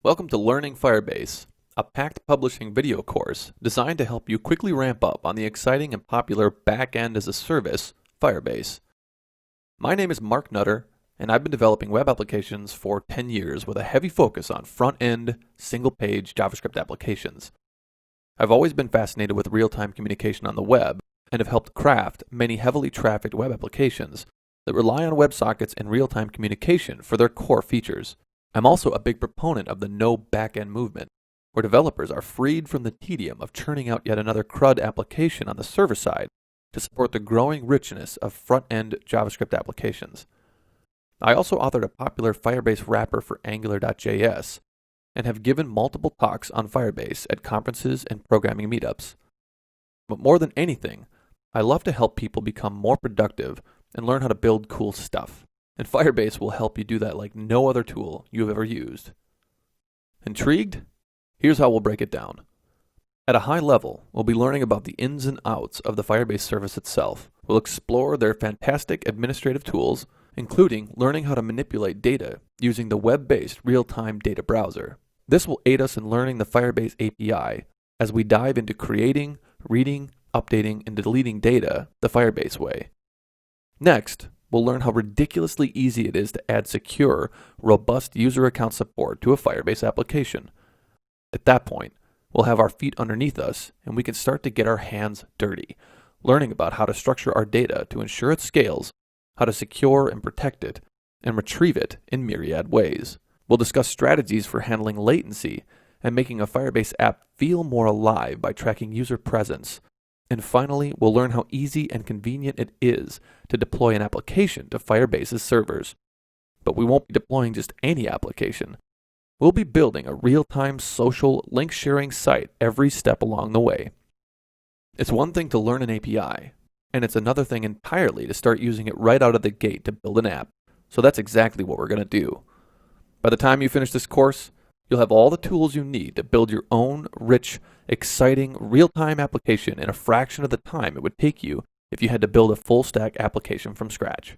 Welcome to Learning Firebase, a packed publishing video course designed to help you quickly ramp up on the exciting and popular back-end as a service, Firebase. My name is Mark Nutter, and I've been developing web applications for 10 years with a heavy focus on front-end, single-page JavaScript applications. I've always been fascinated with real-time communication on the web and have helped craft many heavily trafficked web applications that rely on WebSockets and real-time communication for their core features. I'm also a big proponent of the no-backend movement, where developers are freed from the tedium of churning out yet another CRUD application on the server side to support the growing richness of front-end JavaScript applications. I also authored a popular Firebase wrapper for Angular.js and have given multiple talks on Firebase at conferences and programming meetups. But more than anything, I love to help people become more productive and learn how to build cool stuff. And Firebase will help you do that like no other tool you've ever used. Intrigued? Here's how we'll break it down. At a high level, we'll be learning about the ins and outs of the Firebase service itself. We'll explore their fantastic administrative tools, including learning how to manipulate data using the web-based real-time data browser. This will aid us in learning the Firebase API as we dive into creating, reading, updating, and deleting data the Firebase way. Next, we'll learn how ridiculously easy it is to add secure, robust user account support to a Firebase application. At that point, we'll have our feet underneath us and we can start to get our hands dirty, learning about how to structure our data to ensure it scales, how to secure and protect it, and retrieve it in myriad ways. We'll discuss strategies for handling latency and making a Firebase app feel more alive by tracking user presence. And finally, we'll learn how easy and convenient it is to deploy an application to Firebase's servers. But we won't be deploying just any application. We'll be building a real-time social link-sharing site every step along the way. It's one thing to learn an API, and it's another thing entirely to start using it right out of the gate to build an app. So that's exactly what we're going to do. By the time you finish this course, you'll have all the tools you need to build your own rich, exciting, real-time application in a fraction of the time it would take you if you had to build a full-stack application from scratch.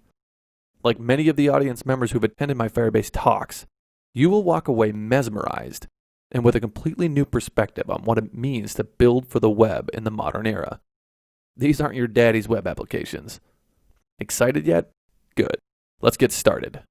Like many of the audience members who've attended my Firebase talks, you will walk away mesmerized and with a completely new perspective on what it means to build for the web in the modern era. These aren't your daddy's web applications. Excited yet? Good. Let's get started.